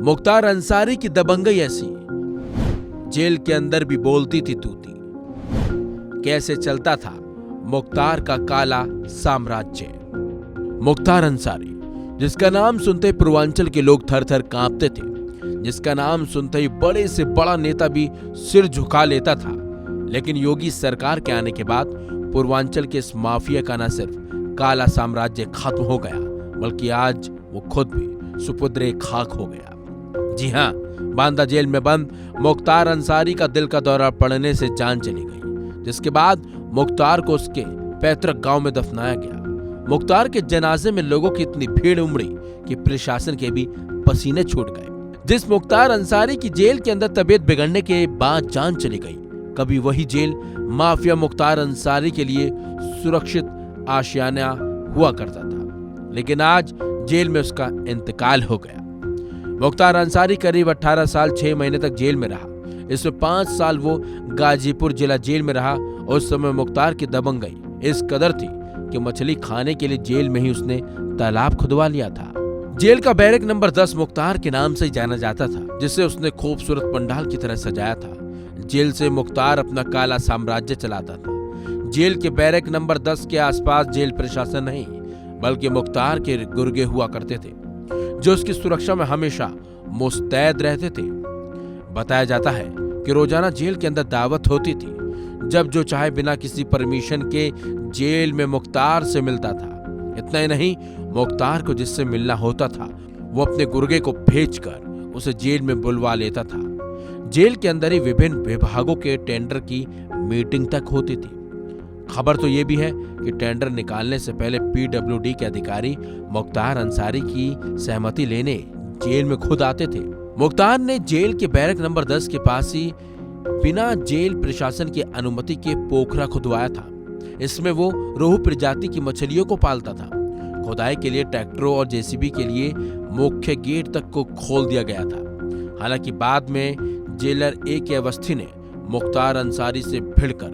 मुख्तार अंसारी की दबंगई ऐसी, जेल के अंदर भी बोलती थी तूती। कैसे चलता था मुख्तार का काला साम्राज्य। मुख्तार अंसारी, जिसका नाम सुनते ही पूर्वांचल के लोग थर थर कांपते थे, जिसका नाम सुनते ही बड़े से बड़ा नेता भी सिर झुका लेता था। लेकिन योगी सरकार के आने के बाद पूर्वांचल के इस माफिया का न सिर्फ काला साम्राज्य खत्म हो गया, बल्कि आज वो खुद भी सुपुत्र खाक हो गया। जी हां, बांदा जेल में बंद मुख्तार अंसारी का दिल का दौरा पड़ने से जान चली गई, जिसके बाद मुख्तार को उसके पैतृक गांव में दफनाया गया। मुख्तार के जनाजे में लोगों की इतनी भीड़ उमड़ी कि प्रशासन के भी पसीने छूट गए। जिस मुख्तार अंसारी की जेल के अंदर तबीयत बिगड़ने के बाद जान चली गई, कभी वही जेल माफिया मुख्तार अंसारी के लिए सुरक्षित आशियाना हुआ करता था। लेकिन आज जेल में उसका इंतकाल हो गया। मुख्तार अंसारी करीब 18 साल 6 महीने तक जेल में रहा। इसमें 5 साल वो गाजीपुर जिला जेल में रहा। उस समय मुख्तार की दबंगई इस कदर थी कि मछली खाने के लिए जेल में ही उसने तालाब खुदवा लिया था। जेल का बैरक नंबर 10 मुख्तार के नाम से जाना जाता था, जिसे उसने खूबसूरत पंडाल की तरह सजाया था। जेल से मुख्तार अपना काला साम्राज्य चलाता था। जेल के बैरक नंबर 10 के आसपास जेल प्रशासन नहीं, बल्कि मुख्तार के गुर्गे हुआ करते थे, जो उसकी सुरक्षा में हमेशा मुस्तैद रहते थे। बताया जाता है कि रोजाना जेल के अंदर दावत होती थी। जब जो चाहे बिना किसी परमिशन के जेल में मुख्तार से मिलता था। इतना ही नहीं, मुख्तार को जिससे मिलना होता था वो अपने गुर्गे को भेजकर उसे जेल में बुलवा लेता था। जेल के अंदर ही विभिन्न विभागों के टेंडर की मीटिंग तक होती थी। खबर तो ये भी है कि टेंडर निकालने से पहले पीडब्ल्यूडी के अधिकारी मुख्तार अंसारी की सहमति लेने जेल में खुद आते थे। मुख्तार ने जेल के बैरक नंबर 10 के पास ही बिना जेल प्रशासन की अनुमति के पोखरा खुदवाया था। इसमें वो रोहू प्रजाति की मछलियों को पालता था। खुदाई के लिए ट्रैक्टरों और जेसीबी के लिए मुख्य गेट तक को खोल दिया गया था। हालांकि बाद में जेलर AK अवस्थी ने मुख्तार अंसारी से भिड़कर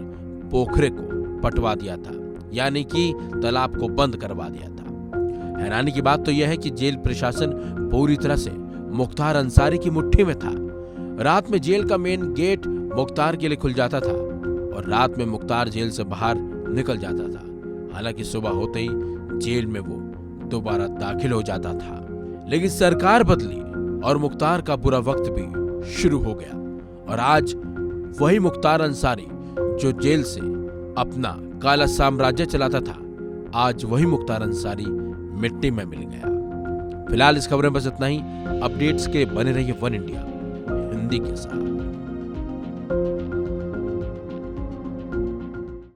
पोखरे को पटवा दिया था, यानी कि तालाब को बंद करवा दिया था। हैरानी की बात तो यह है कि जेल प्रशासन पूरी तरह से मुख्तार अंसारी की मुट्ठी में था। रात में जेल का मेन गेट मुख्तार के लिए खुल जाता था और रात में मुख्तार जेल से बाहर निकल जाता था। हालांकि सुबह होते ही जेल में वो दोबारा दाखिल हो जाता था। लेकिन सरकार बदली और मुख्तार का बुरा वक्त भी शुरू हो गया। और आज वही मुख्तार अंसारी जो जेल से अपना काला साम्राज्य चलाता था, आज वही मुख्तार अंसारी मिट्टी में मिल गया। फिलहाल इस खबर में बस इतना ही। अपडेट्स के बने रहिए वन इंडिया हिंदी के साथ।